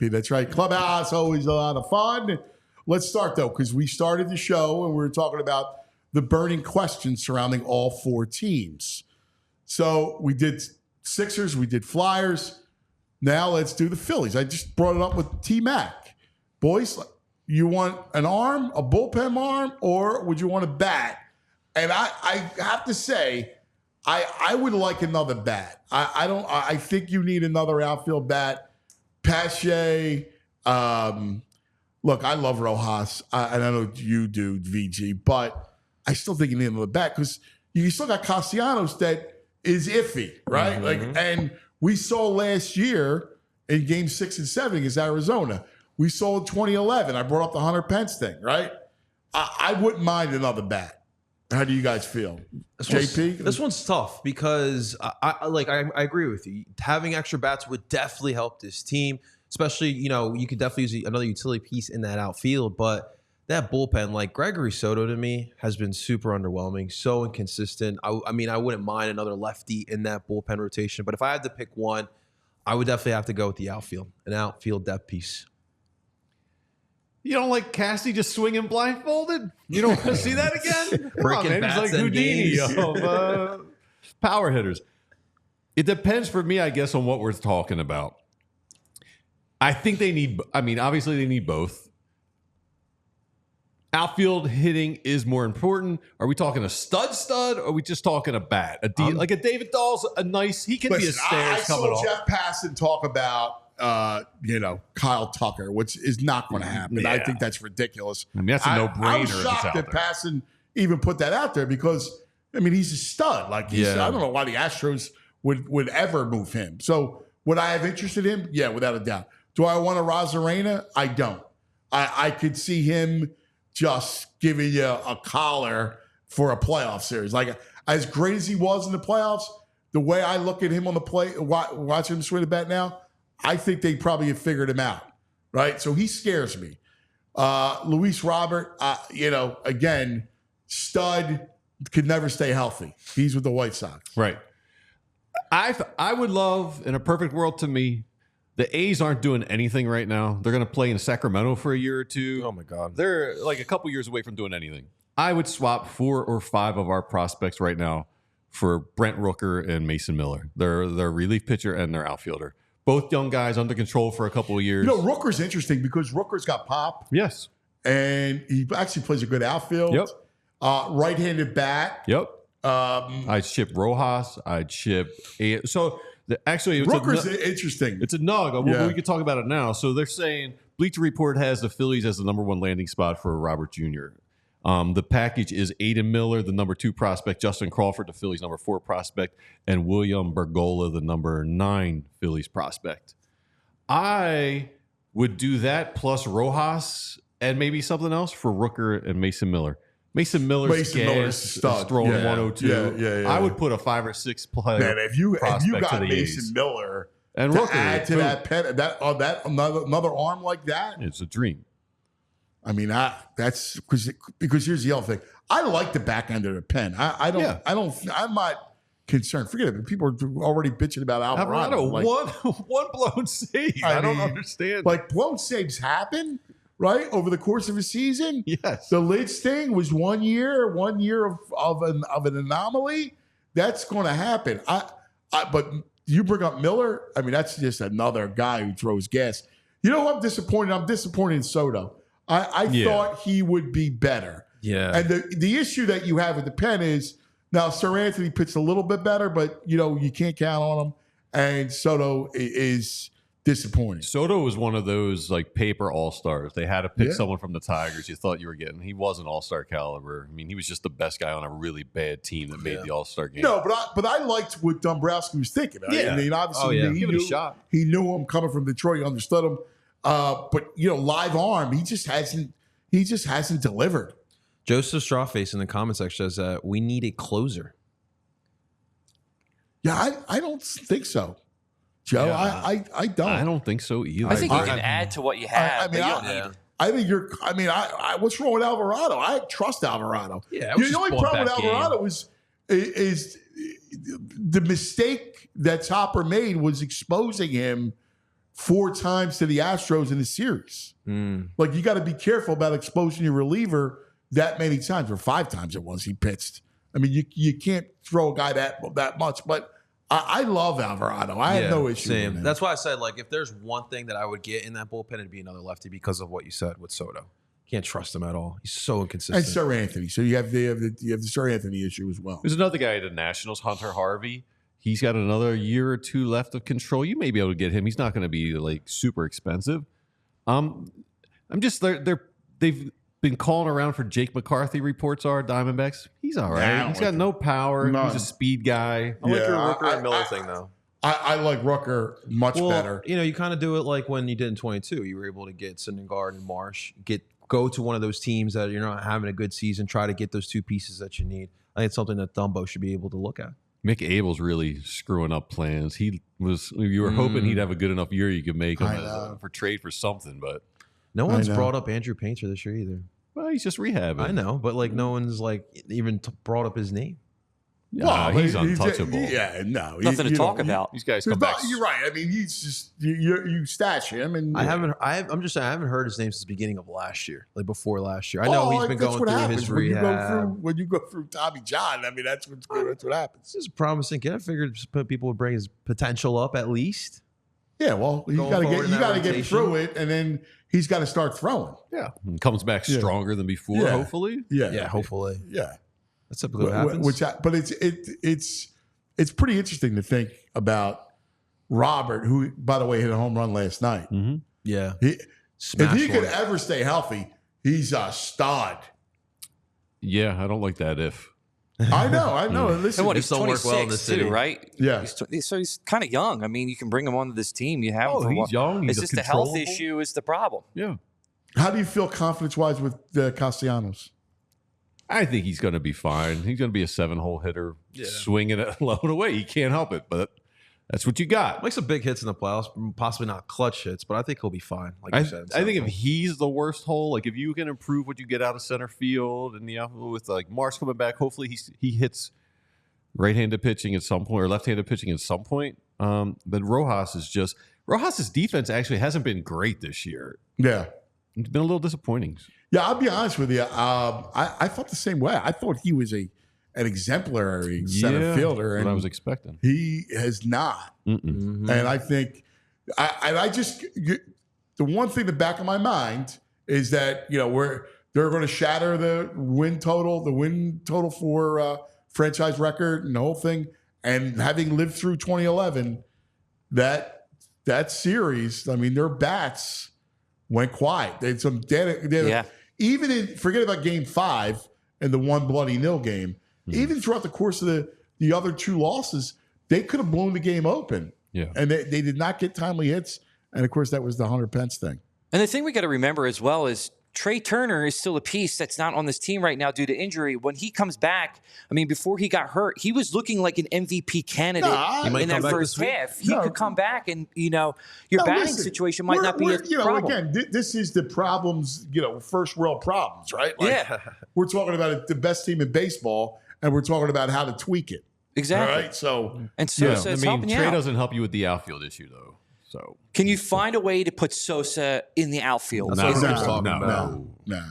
That's right. Clubhouse, always a lot of fun. Let's start, though, because we started the show and we were talking about the burning questions surrounding all four teams. So we did Sixers, we did Flyers. Now let's do the Phillies. I just brought it up with T-Mac. Boys, you want an arm, a bullpen arm, or would you want a bat? And I have to say, I would like another bat. I think you need another outfield bat. PHLY, look, I love Rojas, and I know you do, VG, but I still think you need another bat because you still got Castellanos that is iffy, right? Mm-hmm. And we saw last year in Game 6 and 7 against Arizona. We saw in 2011. I brought up the Hunter Pence thing, right? I wouldn't mind another bat. How do you guys feel? JP? This one's tough because I agree with you. Having extra bats would definitely help this team, especially, you could definitely use another utility piece in that outfield. But that bullpen, like Gregory Soto to me, has been super underwhelming, so inconsistent. I mean, I wouldn't mind another lefty in that bullpen rotation. But if I had to pick one, I would definitely have to go with the outfield, an outfield depth piece. You don't like Cassie just swinging blindfolded? You don't want to see that again? Breaking bats he's like Houdini of power hitters. It depends for me, I guess, on what we're talking about. I think obviously they need both. Outfield hitting is more important. Are we talking a stud, or are we just talking a bat? Like a David Dahl's he can be a stairs coming off. I saw Jeff Passan talk about Kyle Tucker, which is not going to happen. Yeah. I think that's ridiculous. I mean, that's a no-brainer. I'm shocked that Passan even put that out there because, he's a stud. Like, I don't know why the Astros would ever move him. So would I have interest in him? Yeah, without a doubt. Do I want a Rosarena? I don't. I could see him just giving you a collar for a playoff series. Like, as great as he was in the playoffs, the way I look at him on the plate, watching him swing the bat now, I think they probably have figured him out, right? So he scares me. Luis Robert, again, stud, could never stay healthy. He's with the White Sox. Right. I would love, in a perfect world to me, the A's aren't doing anything right now. They're going to play in Sacramento for a year or two. Oh, my God. They're like a couple years away from doing anything. I would swap 4 or 5 of our prospects right now for Brent Rooker and Mason Miller. They're their relief pitcher and their outfielder. Both young guys under control for a couple of years. Rooker's interesting because Rooker's got pop. Yes. And he actually plays a good outfield. Yep. Right-handed bat. Yep. I'd ship Rojas. I'd ship... Rooker's interesting. It's a nug. We could talk about it now. So they're saying Bleacher Report has the Phillies as the number 1 landing spot for Robert Jr. The package is Aiden Miller, the number 2 prospect, Justin Crawford, the Phillies' number 4 prospect, and William Bergolla, the number 9 Phillies prospect. I would do that plus Rojas and maybe something else for Rooker and Mason Miller. Mason Miller's throwing 102. Yeah. I would put a 5 or 6 player. Man, if you got Mason A's. Miller and to Rooker add to that another arm like that, it's a dream. That's because here's the other thing. I like the back end of the pen. I'm not concerned. Forget it. People are already bitching about Alvarado. One blown save. I don't understand. Like, blown saves happen, right, over the course of a season. Yes. The Lids thing was 1 year of an anomaly. That's going to happen. But you bring up Miller. That's just another guy who throws gas. You know who I'm disappointed? I'm disappointed in Soto. I thought he would be better. Yeah. And the issue that you have with the pen is now Sir Anthony pitched a little bit better, but you can't count on him. And Soto is disappointing. Soto was one of those like paper all-stars. They had to pick someone from the Tigers you thought you were getting. He wasn't all-star caliber. He was just the best guy on a really bad team that made the all-star game. No, but I liked what Dombrowski was thinking. Yeah. Obviously, give it a shot. He knew him coming from Detroit. He understood him. But live arm, he just hasn't delivered. Joseph Strawface in the comment section says we need a closer. Yeah, I don't think so, Joe. Yeah. I don't. I don't think so either. I think you can add to what you have. I think you're. What's wrong with Alvarado? I trust Alvarado. Yeah. The only problem with Alvarado is the mistake that Topper made was exposing him 4 times to the Astros in the series. Like, you got to be careful about exposing your reliever that many times, or 5 times it was he pitched. I mean, you can't throw a guy that much, but I love Alvarado. I have no issue with him. That's why I said, like, if there's one thing that I would get in that bullpen, it'd be another lefty because of what you said with Soto. Can't trust him at all. He's so inconsistent. And Sir Anthony. So you have the Sir Anthony issue as well. There's another guy at the Nationals, Hunter Harvey. He's got another year or 2 left of control. You may be able to get him. He's not going to be like super expensive. I'm just they've been calling around for Jake McCarthy. Reports are Diamondbacks. He's all right. He's got no power. None. He's a speed guy. I like your Rooker and Miller thing though. I like Rooker much better. You know, you kind of do it like when you did in 22. You were able to get Syndergaard and Marsh, go to one of those teams that you're not having a good season, try to get those 2 pieces that you need. I think it's something that Dumbo should be able to look at. Mick Abel's really screwing up plans. You were hoping he'd have a good enough year you could make him for trade for something, but no one's brought up Andrew Painter this year either. Well, he's just rehabbing. I know, but like no one's like even brought up his name. Well, he's untouchable. Nothing to talk about. These guys come back. You're right. I mean, he's just you stash him, and I'm just saying I haven't heard his name since the beginning of last year, like before last year. I know he's been going through his rehab. When you go through Tommy John, I mean, that's what happens. This is a promising kid. I figured people would bring his potential up at least. Yeah, well, you got to get through it, and then he's got to start throwing. Yeah, and comes back stronger than before. Hopefully. Yeah, hopefully. Yeah. That's typically what happens. But it's pretty interesting to think about Robert, who, by the way, hit a home run last night. Mm-hmm. Yeah. If he could ever stay healthy, he's a stud. Yeah, I don't like that if. I know. Listen, And what, he's don't work 26 well in the city. too, right? Yeah. So he's kind of young. I mean, you can bring him onto this team. You have him for he's young. He's it's just the health issue is the problem. Yeah. How do you feel confidence-wise with Castellanos? I think he's going to be fine. He's going to be a 7-hole hitter, swinging it low and away. He can't help it, but that's what you got. Makes some big hits in the playoffs, possibly not clutch hits, but I think he'll be fine. Like you said, I think if he's the worst hole, like if you can improve what you get out of center field and with like Marsh coming back, hopefully he hits right-handed pitching at some point or left-handed pitching at some point. But Rojas's defense actually hasn't been great this year. Yeah. It's been a little disappointing. Yeah, I'll be honest with you. I felt the same way. I thought he was an exemplary center fielder. That's what I was expecting. He has not. Mm-mm. And I think, the one thing in the back of my mind is that, they're going to shatter the win total for franchise record and the whole thing. And having lived through 2011, that series, I mean, their bats went quiet. They had some forget about game 5 and the 1 bloody nil game. Even throughout the course of the other 2 losses, they could have blown the game open. Yeah. And they did not get timely hits. And of course, that was the Hunter Pence thing. And the thing we got to remember as well is Trey Turner is still a piece that's not on this team right now due to injury. When he comes back, I mean, before he got hurt, he was looking like an MVP candidate in that first half. He could come back and, your batting situation might not be a problem. Again, this is the problems, first world problems, right? We're talking about the best team in baseball, and we're talking about how to tweak it. Exactly. All right? So, and Sosa is helping you Trey out. doesn't help you with the outfield issue, though. So can you find a way to put Sosa in the outfield? That's what I was talking about. No.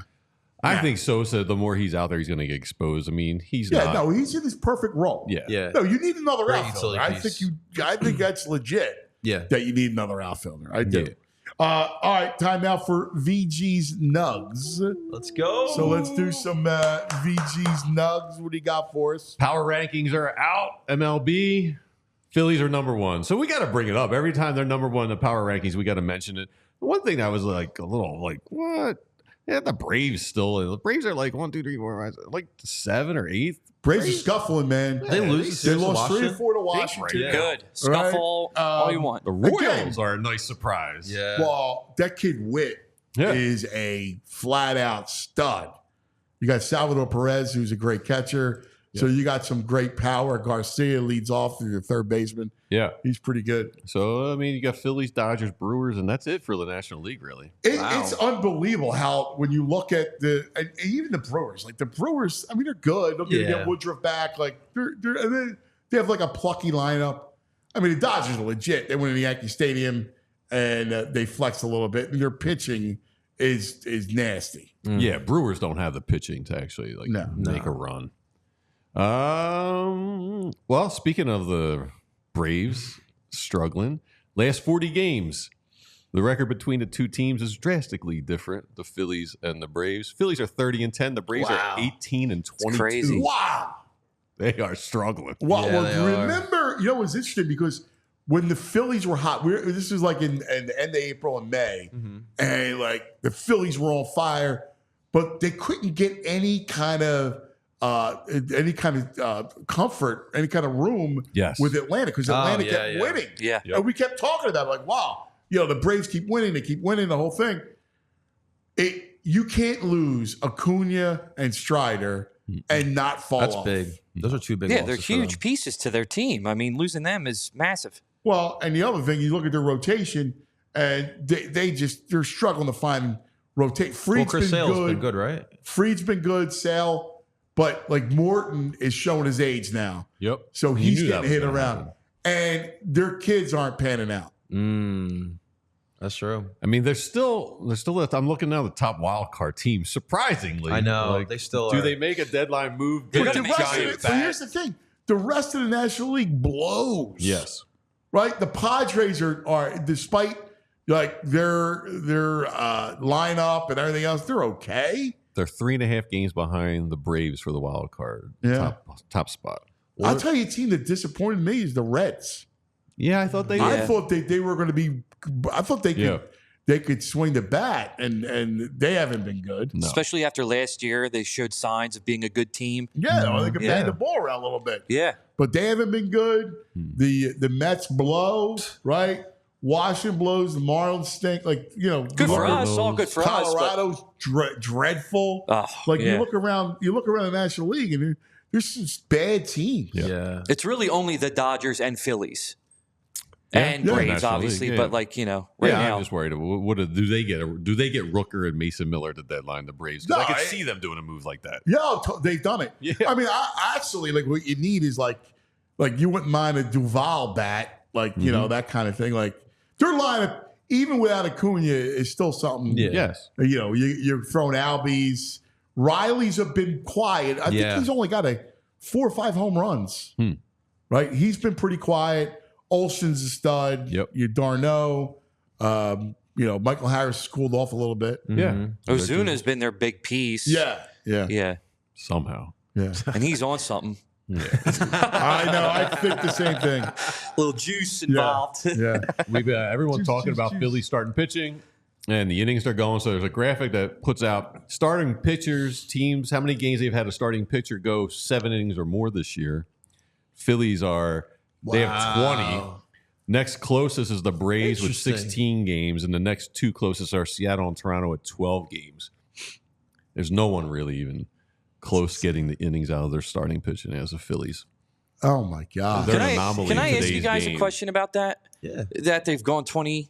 I think Sosa, the more he's out there, he's going to get exposed. I mean, he's not. No, he's in his perfect role. Yeah. No, you need another Great outfielder. utility I think that's legit. Yeah. That you need another outfielder. I do. Yeah. All right, time now for VG's Nugs. Let's go. So let's do some VG's Nugs. What do you got for us? Power rankings are out. MLB. Phillies are number 1. So we got to bring it up. Every time they're number 1 in the power rankings, we got to mention it. One thing that was like a little like, what? Yeah, the Braves still. The Braves are like 1, 2, 3, 4, 5, like 7 or 8. Braves are scuffling, man. They lose. They lost 3 or 4 to Washington. Yeah. Good. Scuffle, all you want. The Royals are a nice surprise. Yeah. Well, that kid Witt is a flat-out stud. You got Salvador Perez, who's a great catcher. So you got some great power. Garcia leads off through the third baseman. Yeah. He's pretty good. So, I mean, you got Phillies, Dodgers, Brewers, and that's it for the National League, really. It's unbelievable how when you look at and even the Brewers, like the Brewers, I mean, they're good. They're going to get Woodruff back. Like they have like a plucky lineup. I mean, the Dodgers are legit. They went to the Yankee Stadium and they flex a little bit. And their pitching is nasty. Yeah, Brewers don't have the pitching to actually make a run. Well, speaking of the Braves struggling, last 40 games, the record between the two teams is drastically different. The Phillies and the Braves. Phillies are 30-10. The Braves are 18-22. It's crazy. Wow. They are struggling. Well, remember, it was interesting because when the Phillies were hot, this was like in the end of April and May, and like the Phillies were on fire, but they couldn't get any kind of comfort, any kind of room with Atlanta because Atlanta kept winning. Yeah. And we kept talking about it, like, wow, the Braves keep winning, they keep winning the whole thing. You can't lose Acuna and Strider and not fall off. That's big. Those are two big Yeah, they're losses for huge them. pieces to their team. I mean, losing them is massive. Well, and the other thing, you look at their rotation, and they're struggling to find rotate. Chris Sale's been good, right? Fried's been good, Sale, but like Morton is showing his age now. Yep. So he's getting hit around, and their kids aren't panning out. That's true. I mean, they're still. I'm looking now at the top wild card team. Surprisingly, I know they still do. are. They make a deadline move? They're But gonna here's the thing: the rest of the National League blows. Yes. Right. The Padres are despite like their lineup and everything else, they're okay. They're 3.5 games behind the Braves for the wild card top spot. I'll tell you, a team that disappointed me is the Reds. Yeah, I thought they. I thought they were going to be. I thought they could swing the bat, and they haven't been good. No. Especially after last year, they showed signs of being a good team. Yeah, they could bang the ball around a little bit. Yeah. But they haven't been good. The Mets blow, right? Washington blows. The Marlins stink. Like, Good for us. All good for us. Colorado's dreadful. You look around the National League, and there's some bad teams. Yeah. It's really only the Dodgers and Phillies. And Braves, National obviously, League, but right now, I'm just worried. Do they get Rooker and Mason Miller at the deadline? The Braves, because I could see them doing a move like that. Yeah, they've done it. Yeah. I mean, I actually like what you need is like you wouldn't mind a Duval bat, that kind of thing. Like their lineup, even without Acuna, is still something. Yeah. Yes, you're throwing Albies. Riley's have been quiet. I think he's only got 4 or 5 home runs. Right, he's been pretty quiet. Olsen's a stud. Yep. You Darno. Michael Harris cooled off a little bit. Yeah. Ozuna's been their big piece. Yeah. Somehow. Yeah. And he's on something. Yeah. I know. I think the same thing. Little juice involved. Yeah. We've everyone's talking about Philly starting pitching and the innings they're going. So there's a graphic that puts out starting pitchers, teams, how many games they've had a starting pitcher go 7 innings or more this year. Phillies they have 20. Next closest is the Braves with 16 games, and the next 2 closest are Seattle and Toronto at 12 games. There's no one really even close getting the innings out of their starting pitching as the Phillies. Oh my God! They're an anomaly. Can I in ask you today's guys game. a question about that? Yeah. That they've gone 20.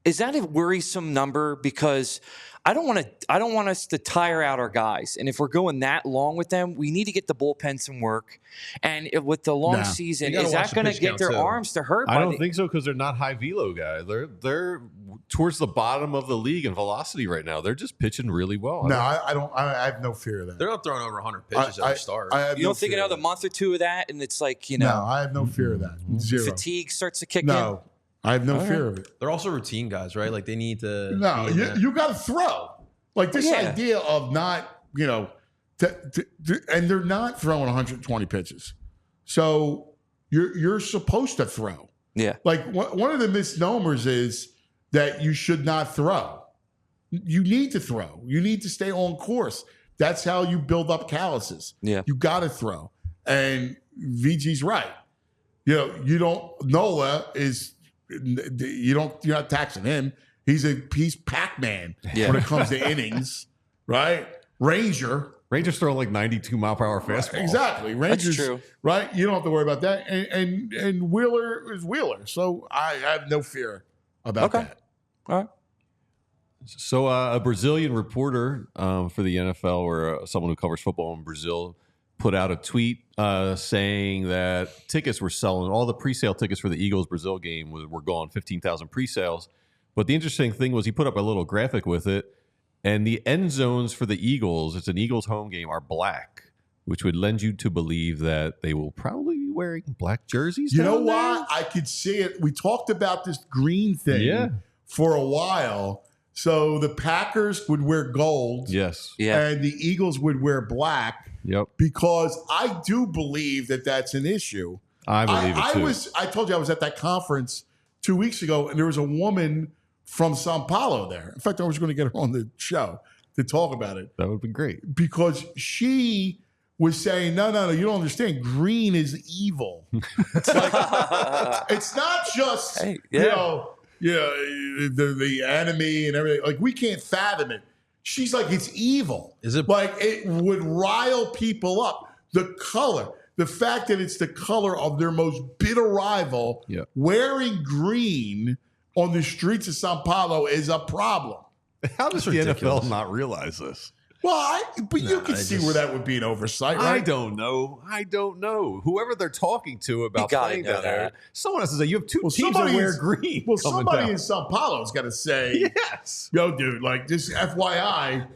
Is that a worrisome number? Because I don't want us to tire out our guys. And if we're going that long with them, we need to get the bullpen some work. And with the long season, is that going to get their arms to hurt? I don't think so because they're not high velo guys. They're towards the bottom of the league in velocity right now. They're just pitching really well. I don't. I have no fear of that. They're not throwing over 100 pitches at the start. You don't think another month or 2 of that, and it's like, No, I have no fear of that. Zero. Fatigue starts to kick in? No, I have no fear of it. They're also routine guys, right? Like they need to. No, you got to throw. Like this idea of not, and they're not throwing 120 pitches. So you're supposed to throw. Yeah. Like one of the misnomers is that you should not throw. You need to throw. You need to stay on course. That's how you build up calluses. Yeah. You got to throw. And VG's right. Nola is, you're not taxing him. He's Pac-Man when it comes to innings, right? Rangers throw like 92 mile per hour fastball. Exactly. Rangers, That's true. Right? You don't have to worry about that. And Wheeler is Wheeler. So I have no fear about that. All right. So a Brazilian reporter for the NFL or someone who covers football in Brazil put out a tweet saying that tickets were selling. All the pre-sale tickets for the Eagles-Brazil game were gone, 15,000 pre-sales. But the interesting thing was he put up a little graphic with it, and the end zones for the Eagles, it's an Eagles home game, are black, which would lend you to believe that they will probably be wearing black jerseys. You know down there. why? I could see it. We talked about this green thing for a while. So the Packers would wear gold. Yes. Yeah. And the Eagles would wear black. Yep. Because I do believe that that's an issue. I believe it too. I told you I was at that conference 2 weeks ago, and there was a woman from Sao Paulo there. In fact, I was going to get her on the show to talk about it. That would be great. Because she was saying, no, you don't understand. Green is evil. It's like, it's not just, the enemy and everything. Like, we can't fathom it. She's like, it's evil. Is it? Like, it would rile people up. The color, the fact that it's the color of their most bitter rival wearing green on the streets of Sao Paulo is a problem. How does the NFL not realize this? Well, you can see where that would be an oversight, right? I don't know. Whoever they're talking to about playing down there, someone has to say, you have two teams that wear green. Well, somebody in Sao Paulo's got to say, yes. Yo, dude, like, just FYI,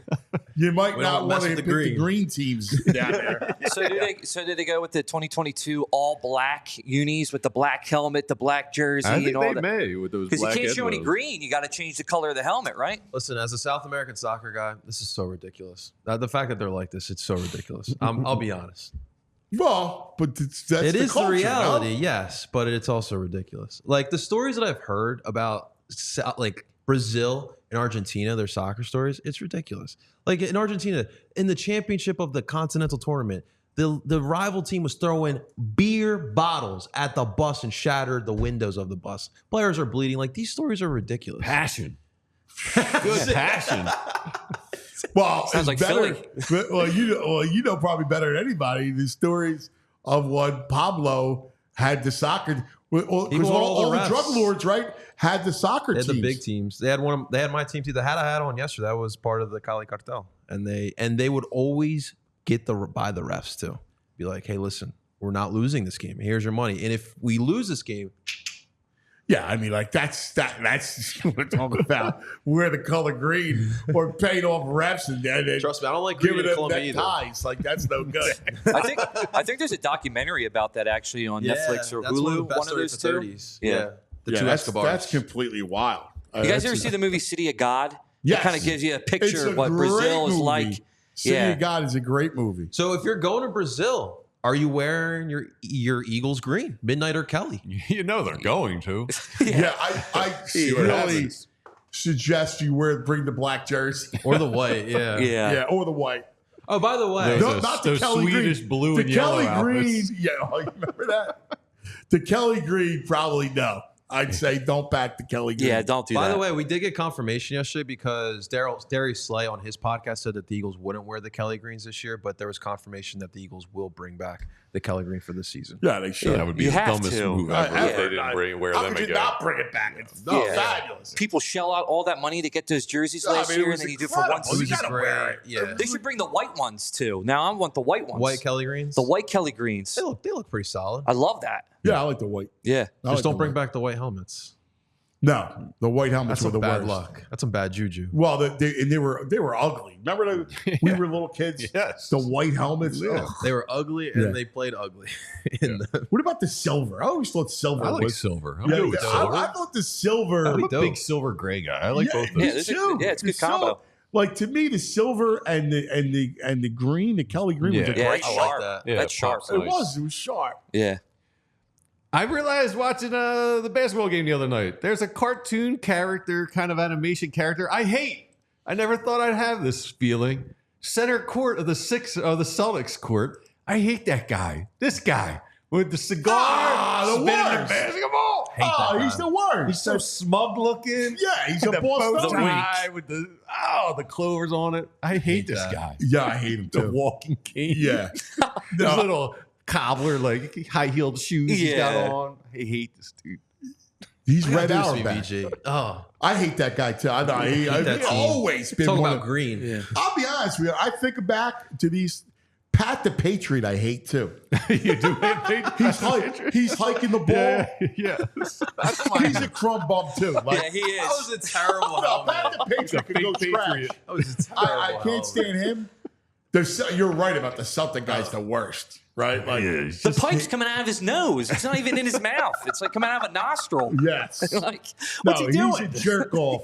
you might not want to pick the green teams down there. So did they go with the 2022 all black unis with the black helmet, the black jersey, I think and all they that? may with those black. Because you can't show any green. You got to change the color of the helmet, right? Listen, as a South American soccer guy, this is so ridiculous. The fact that they're like this, it's so ridiculous. I'll be honest. Well, but that's it the is culture, the reality, no? yes, but it's also ridiculous. Like the stories that I've heard about, like Brazil and Argentina, their soccer stories, it's ridiculous. Like in Argentina, in the championship of the Continental Tournament, the rival team was throwing beer bottles at the bus and shattered the windows of the bus. Players are bleeding. Like these stories are ridiculous. Passion. Good passion. Well, sounds like better. Philly. Well, you know probably better than anybody the stories of what Pablo had the soccer. Because all the drug lords, right, had the soccer teams. They had the big teams. They had one. They had my team too. The hat I had on yesterday, that was part of the Cali cartel, and they would always get by the refs too. Be like, hey, listen, we're not losing this game. Here's your money, and if we lose this game. Yeah, I mean, like that's what we're talking about. Wear the color green or paint off refs and trust me, I don't like give green it in Colombia either. ties. Like that's no good. I think there's a documentary about that actually on Netflix or Hulu. One of those two. 30s. Yeah, the two Escobars. That's completely wild. You guys ever see the movie City of God? Yes. It kind of gives you a picture of what Brazil is like. City of God is a great movie. So if you're going to Brazil, are you wearing your Eagles green, Midnight or Kelly? You know they're going to. Yeah, I really suggest you bring the black jersey or the white. Yeah, or the white. Oh, by the way, not the Kelly Swedish green. blue the and yellow Kelly green. outfits. Yeah, you remember that? The Kelly green, probably no. I'd say don't back the Kelly green. Yeah, don't do that. By the way, we did get confirmation yesterday because Darius Slay on his podcast said that the Eagles wouldn't wear the Kelly greens this year, but there was confirmation that the Eagles will bring back the Kelly green for this season. Yeah, they should. That would be the dumbest move ever if they didn't wear them again. Not bring it back? It's fabulous. People shell out all that money to get those jerseys last year, and then you do it for one You season. gotta wear it. Yeah, They should bring the white ones too. Now I want the white ones. White Kelly greens. The white Kelly greens. They look pretty solid. I love that. Yeah, I like the white. Yeah. Just don't bring back the white helmets. No, the white helmets That's were some the bad worst. luck. That's some bad juju. Well, they were ugly. Remember we were little kids? Yes. The white helmets. Yeah. They were ugly and they played ugly. What about the silver? I always thought silver I like was silver. I'm Yeah, good with silver. I thought the silver. I'm a dope. big silver gray guy. I like both of me those. too. It's a good So, combo. like to me, the silver and the green, the Kelly green was a Yeah, great. it's I sharp. like that. Yeah, That's sharp. pop's It nice. was sharp. Yeah. I realized watching the basketball game the other night, there's a cartoon character, kind of animation character I hate. I never thought I'd have this feeling. Center court of the Celtics court. I hate that guy. This guy with the cigar, the spinning the worst. basketball. He's the worst. He's so smug looking. Yeah, he's a The boss. bow The tie with the clovers on it. I hate this that. guy. Yeah, I hate him The too. walking cane. Yeah. This little cobbler, like high-heeled shoes he's got Yeah. on. I hate this dude. He's Red Red Auerbach. BG. Oh, I hate that guy too. I know. that He's team. always been talk one about of, green. I'll be honest with you. I think back to these Pat the Patriot, I hate too. You do hate He's hiking the ball. Yeah. He's a crumb bum too. Like, Yeah, he is. That was a terrible no, Pat helmet. the Patriot could go trash. That was a terrible I can't helmet. stand him. You're right about the Celtic guy's the worst, right? Like, The pipe's coming out of his nose. It's not even in his mouth. It's like coming out of a nostril. yes. Like, what's he doing? He's a jerk off.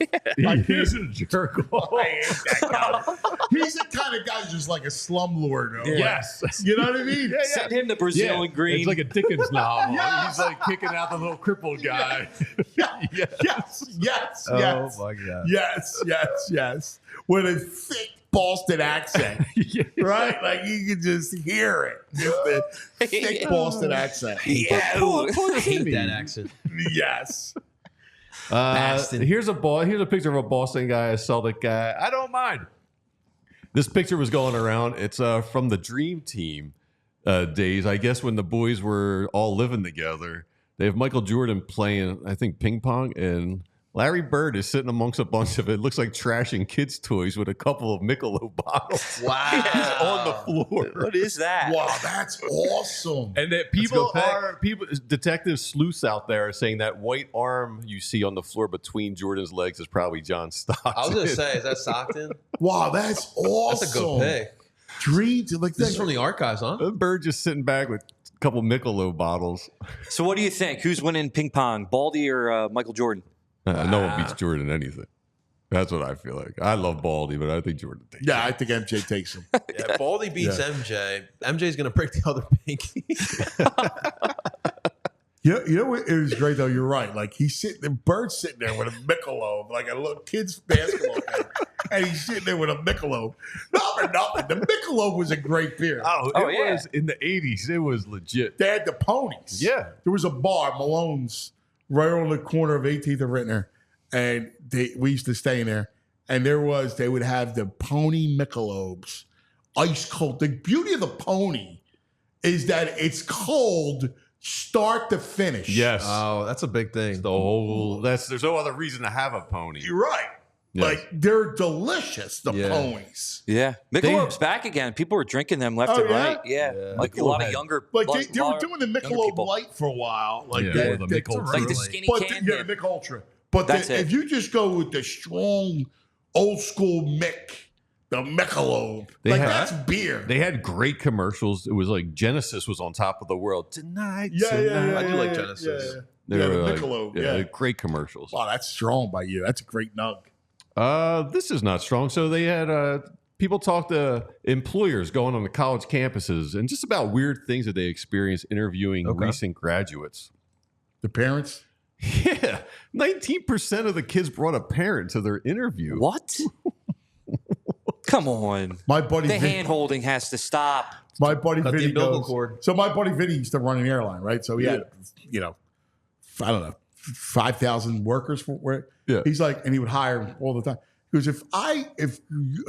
He's a jerk off. I hate that guy. He's the kind of guy who's just like a slumlord. Yes. You know what I mean? Send him to Brazil and green. It's like a Dickens novel. Yes. He's like kicking out the little crippled guy. Yes. Oh my god. Yes. With a thick Boston accent. Right? Like you can just hear it. Just the thick Boston accent. Yeah. I hate that accent. Yes. Boston. Here's a picture of a Boston guy, a Celtic guy. I don't mind. This picture was going around. It's from the Dream Team days, I guess, when the boys were all living together. They have Michael Jordan playing, I think, ping pong, and Larry Bird is sitting amongst a bunch of it looks like trash and kids' toys with a couple of Michelob bottles. Wow. He's on the floor. What is that? Wow, that's awesome. And that detective sleuths out there are saying that white arm you see on the floor between Jordan's legs is probably John Stockton. I was gonna say, is that Stockton? Wow, that's awesome. That's a good pick. Dreams like This is from the archives, huh? Bird just sitting back with a couple Michelob bottles. So what do you think? Who's winning ping pong, Baldy or Michael Jordan? No one beats Jordan in anything. That's what I feel like. I love Baldy, but I think Jordan takes Yeah, I think MJ takes him. Yeah, Baldy beats MJ. MJ's gonna break the other pinky. You know what? It was great though. You're right. Like the Bird's sitting there with a Michelob, like a little kid's basketball game, and he's sitting there with a Michelob. Not for nothing. The Michelob was a great beer. it was in the 80s. It was legit. They had the ponies. Yeah. There was a bar, Malone's, right on the corner of 18th and Rittner, and we used to stay in there. And they would have the pony Michelobs, ice cold. The beauty of the pony is that it's cold start to finish. Yes. Oh, that's a big thing. There's no other reason to have a pony. You're right. Yes. Like they're delicious, the ponies. Yeah. Michelob's back again. People were drinking them left and yeah? right. Yeah. Like a Michelob lot of had- younger. Like they were doing the younger Michelob people. Light for a while. Like Yeah, that, or the Michelob Ultra. Like the Really? skinny but can. yeah, Mick Ultra. But That's it. if you just go with the strong, old school Mick, the Michelob, that's beer. They had great commercials. It was like Genesis was on top of the world tonight. Yeah. I do like Genesis. They Yeah, were the like- Michelob. yeah, Yeah. great commercials. Wow, that's strong by you. That's a great nug. This is not strong. So they had people talk to employers going on the college campuses and just about weird things that they experience interviewing recent graduates. The parents? Yeah, 19% of the kids brought a parent to their interview. What? Come on. My buddy The Vin- hand holding has to stop. My buddy Cut the Vinny umbilical goes. cord. So my buddy Vinny used to run an airline, right? So he had, I don't know, 5,000 workers for where. Yeah. He's like, and he would hire them all the time. He goes, if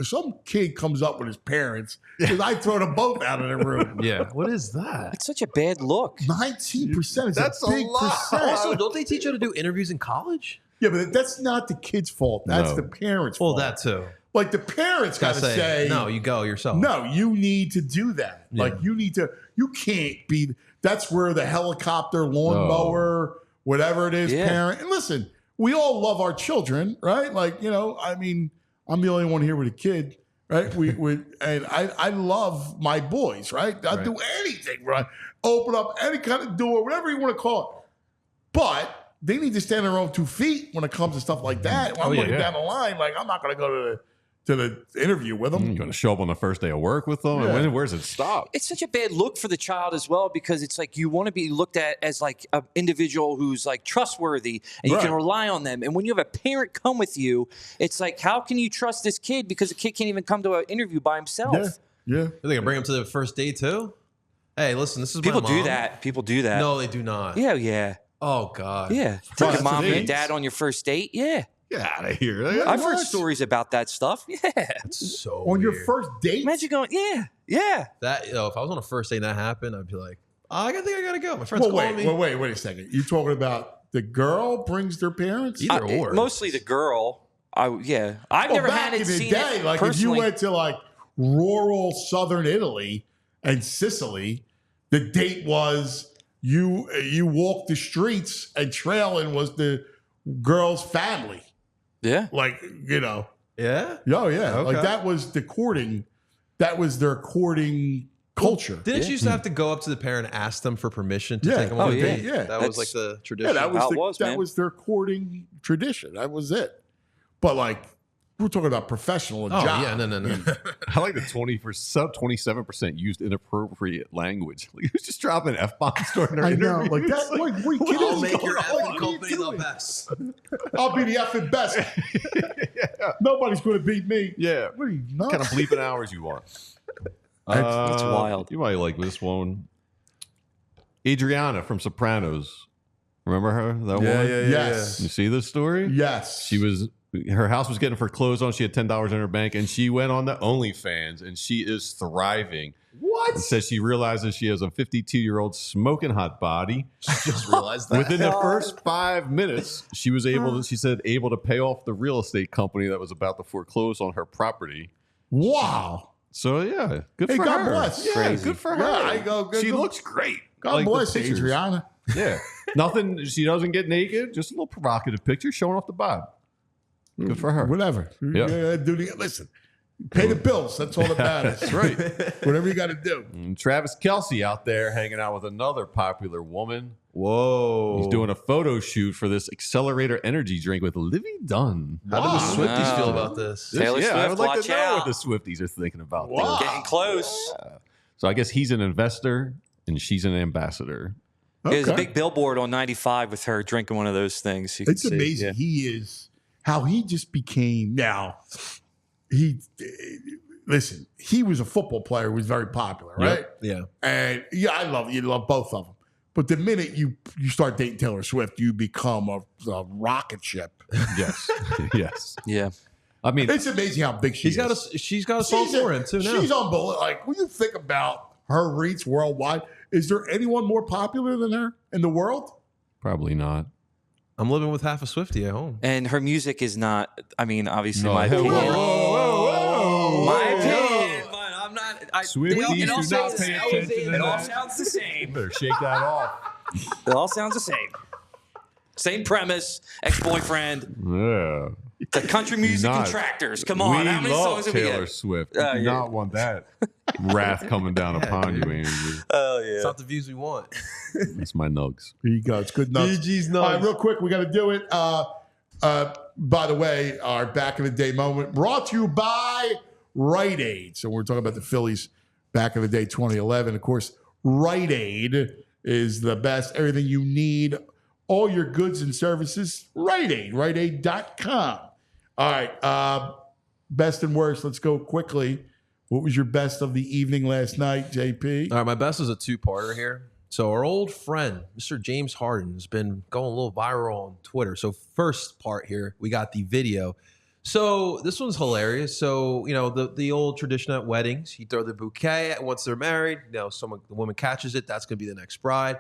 some kid comes up with his parents, because I throw them both out of the room. Yeah. What is that? It's such a bad look. 19% is That's a a big lot. percent. Also, don't they teach you how to do interviews in college? Yeah, but that's not the kid's fault. That's No. the parents' Well, fault. that too. Like the parents got to say, no, you go yourself. no, you need to do that. Yeah. Like you can't be, that's where the helicopter, lawnmower, whatever it is, Yeah. parent. And listen, we all love our children, right? Like, I mean, I'm the only one here with a kid, right? And I love my boys, right? I'll do anything, right? Open up any kind of door, whatever you want to call it. But they need to stand on their own 2 feet when it comes to stuff like that. When I'm looking down the line, like I'm not going to go to the interview with them. You're going to show up on the first day of work with them? Yeah. And where's it stop? It's such a bad look for the child as well because it's like you want to be looked at as like an individual who's like trustworthy and you can Right. rely on them. And when you have a parent come with you, it's like, how can you trust this kid because the kid can't even come to an interview by himself? Yeah. Are they gonna bring him to the first date too? Hey, listen, this is People my do mom. that. People do that. No, they do not. Yeah. Oh God. Yeah. Well, Take your that's mom what it and is. dad on your first date. Yeah. Get out of here. I've heard stories about that stuff. Yeah. That's so On your weird. first date? Imagine going, yeah. That if I was on a first date and that happened, I'd be like, I think I gotta go. My friend's Well, calling me. wait a second. You talking about the girl brings their parents? Either or. Mostly the girl. I've Well, never back had it in the seen day, it like if you personally. went to like rural southern Italy and Sicily, the date was you walked the streets and trailing was the girl's family. Yeah. Like, Yeah. Oh, yeah. Okay. Like that was the courting. That was their courting culture. Didn't you used to have to go up to the parent and ask them for permission to take them on a date? Yeah. That was like the tradition. Yeah, that man. was their courting tradition. That was it. But like, we're talking about professional and Oh, job. yeah. No. I like the 27% used inappropriate language. Like, he was just dropping F-bombs during their I know. interviews. Like that. Like, what are you I'll make your going on? effing What are you company the doing? best. I'll be the effing best. Nobody's going to beat me. Yeah. What are you, nuts? Kind of bleeping hours you want. That's wild. You might like this one. Adriana from Sopranos. Remember her? That one? Yes. You see this story? Yes. Her house was getting foreclosed on. She had $10 in her bank, and she went on the OnlyFans, and she is thriving. What? And says she realizes she has a 52-year-old smoking hot body. She just realized that. Within the first 5 minutes, she was able to pay off the real estate company that was about to foreclose on her property. Wow. So yeah, good Hey, for God her. bless. Yeah, Crazy. good for her. Yeah, I go, good. She looks great. God Like the bless pictures. Adriana. Yeah, nothing. She doesn't get naked. Just a little provocative picture showing off the bod. Good for her. Whatever. Yeah. Listen, pay the bills. That's all that matters. That's right. Whatever you got to do. And Travis Kelce out there hanging out with another popular woman. Whoa. He's doing a photo shoot for this Accelerator energy drink with Livy Dunn. How do the Swifties Wow. feel about this? Taylor I would Swift, like watch to know out. what the Swifties are thinking about Wow. this. Getting close. So I guess he's an investor and she's an ambassador. There's a Okay. big billboard on 95 with her drinking one of those things. You can It's see. amazing. Yeah. He is how he just became. Now, listen. He was a football player who was very popular, right? Yeah. And yeah, I love both of them. But the minute you start dating Taylor Swift, you become a rocket ship. Yes. Yes. Yeah. I mean, It's amazing how big She's got is. she's got a song for him too now. She's unbelievable. Like when you think about her reach worldwide, is there anyone more popular than her in the world? probably not. I'm living with half a Swiftie at home. And her music is not, I mean, obviously, No, my whoa, opinion. whoa. My opinion. But I'm not. Swifties it all do not sounds- pay attention to It all that. sounds the same. Better shake that off. It all sounds the same. Same premise, ex-boyfriend, Yeah. the country music Not- contractors. Come on, we how many love songs have we Taylor got? Swift. Yeah. Do not want that wrath coming down upon you, Andrew. Oh It's yeah. not the views we want. That's my nugs. Here you go. It's good nuts. DG's All right, nuts. real quick, we got to do it. By the way, our back in the day moment brought to you by Rite Aid. So we're talking about the Phillies back in the day, 2011. Of course, Rite Aid is the best. Everything you need, all your goods and services, Rite Aid, riteaid.com. All right, best and worst. Let's go quickly. What was your best of the evening last night, JP? All right, my best is a two-parter here. So our old friend, Mr. James Harden, has been going a little viral on Twitter. So first part here, we got the video. So this one's hilarious. So, you know, the old tradition at weddings, you throw the bouquet once they're married. You know, the woman catches it. That's going to be the next bride.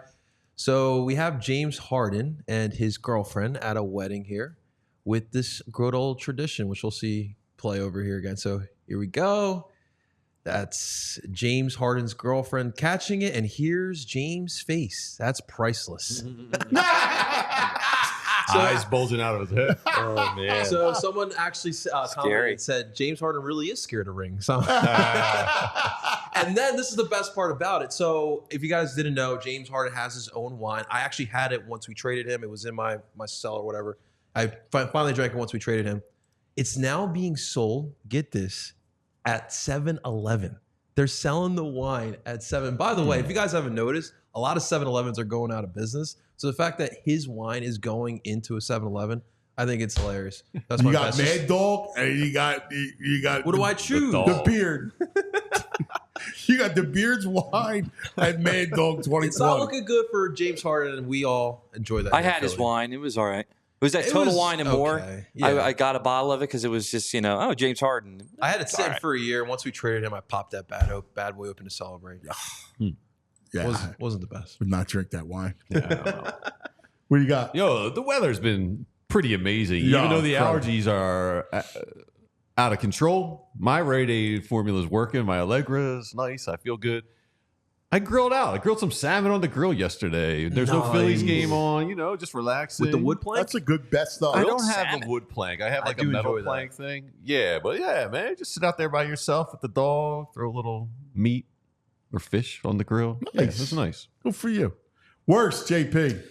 So we have James Harden and his girlfriend at a wedding here with this good old tradition, which we'll see play over here again. So here we go. That's James Harden's girlfriend catching it, and here's James' face. That's priceless. Eyes bulging out of his head. Oh man. So someone actually commented Scary. and said James Harden really is scared of rings. So, and then this is the best part about it. So if you guys didn't know, James Harden has his own wine. I actually had it once we traded him. It was in my cellar or whatever. I finally drank it once we traded him. It's now being sold, get this, at 7-Eleven. They're selling the wine at 7. By the way, if you guys haven't noticed, a lot of 7-Elevens are going out of business. So the fact that his wine is going into a 7-Eleven, I think it's hilarious. That's my You got best. Mad Dog, and you got What do I choose? the beard. You got the beard's wine and Mad Dog It's not 2020. looking good for James Harden, and we all enjoy that. I here in had his Philly. wine. It was all right. It was that It Total was Wine and More. okay. Yeah. I got a bottle of it because it was just, James Harden. I had it sitting All right. for a year. Once we traded him, I popped that bad boy open to celebrate. Yeah, Wasn't the best. would not drink that wine. Yeah, I don't know. What do you got? Yo, the weather's been pretty amazing. Yeah, Even though the incredible. allergies are out of control, my Rite Aid formula is working. My Allegra is nice. I feel good. I grilled out. I grilled some salmon on the grill yesterday. There's no Phillies game on, just relaxing. With the wood plank? That's a good bet stuff. I don't have a wood plank. I have like a metal enjoy plank thing. Yeah, but yeah, man, just sit out there by yourself with the dog, throw a little meat or fish on the grill. Nice. Yeah, that's nice. Good for you. Worst, JP.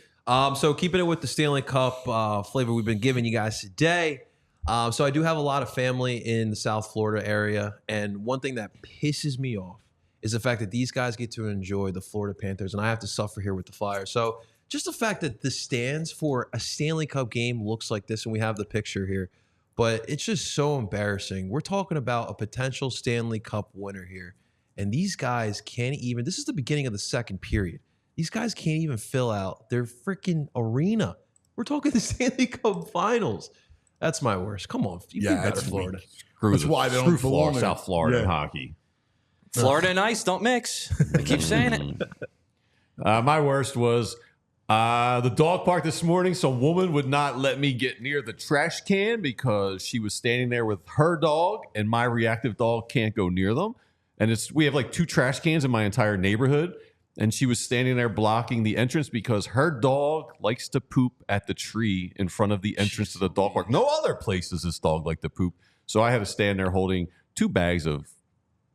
So keeping it with the Stanley Cup flavor we've been giving you guys today. So I do have a lot of family in the South Florida area. And one thing that pisses me off is the fact that these guys get to enjoy the Florida Panthers and I have to suffer here with the Flyers. So just the fact that the stands for a Stanley Cup game looks like this, and we have the picture here, but it's just so embarrassing. We're talking about a potential Stanley Cup winner here. And these guys can't even, this is the beginning of the second period. These guys can't even fill out their freaking arena. We're talking the Stanley Cup Finals. That's my worst. Come on. You be better, Florida. That's why they don't belong in South Florida in hockey. Florida and ice don't mix. I keep saying it. My worst was the dog park this morning. Some woman would not let me get near the trash can because she was standing there with her dog, and my reactive dog can't go near them. And we have like 2 trash cans in my entire neighborhood. And she was standing there blocking the entrance because her dog likes to poop at the tree in front of the entrance to the dog park. No other place does this dog like to poop. So I had to stand there holding 2 bags of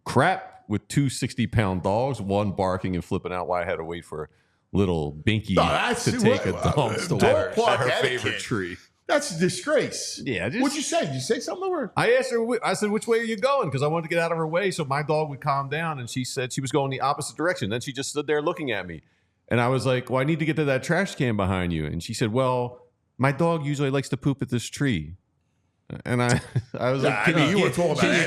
crap with 2 60-pound dogs, one barking and flipping out while I had to wait for little Binky to take a dump at her favorite tree. That's a disgrace. Yeah. What'd you say? Did you say something to her? I asked her, I said, which way are you going? Because I wanted to get out of her way so my dog would calm down. And she said she was going the opposite direction. Then she just stood there looking at me. And I was like, well, I need to get to that trash can behind you. And she said, well, my dog usually likes to poop at this tree. And I was like, can you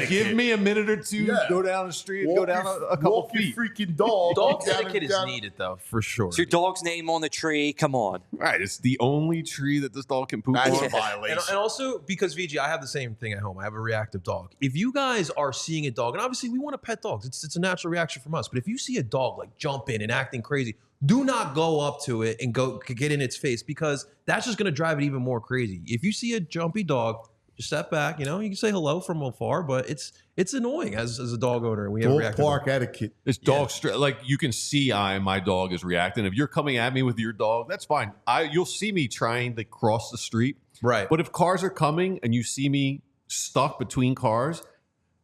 give me a minute or two, go down the street, go down a couple feet? Freaking dog. Dog etiquette is needed, though, for sure. It's your dog's name on the tree. Come on. Right. It's the only tree that this dog can poop That's on. a violation. And also, because VG, I have the same thing at home. I have a reactive dog. If you guys are seeing a dog, and obviously we want to pet dogs, it's a natural reaction from us. But if you see a dog like jumping and acting crazy, do not go up to it and go get in its face, because that's just going to drive it even more crazy. If you see a jumpy dog, just step back. You can say hello from afar, but it's annoying as a dog owner. And we have reactive park etiquette. It's dog like you can see my dog is reacting. If you're coming at me with your dog, that's fine. You'll see me trying to cross the street. Right. But if cars are coming and you see me stuck between cars,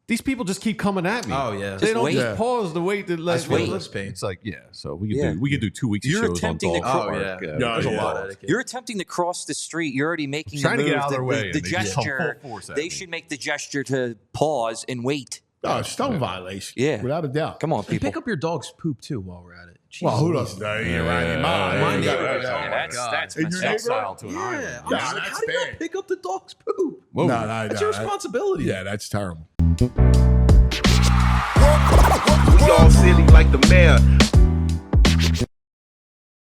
these people just keep coming at me. Oh yeah. They don't just pause to wait to let wait. It's like, so we could do 2 weeks of shows on dog park. There's a lot of etiquette. You're attempting to cross the street. You're already making the move. Trying to get out of their way. The gesture. They should make the gesture to pause and wait. Oh, stone violation. Yeah. Without a doubt. Come on, And people. pick up your dog's poop too while we're at it. Well, who doesn't know? My neighbor. That's In your exile to an island. Yeah. Yeah, How that's do you bad. not pick up the dog's poop? No, That's your responsibility. Yeah, that's terrible. We all silly like the mayor.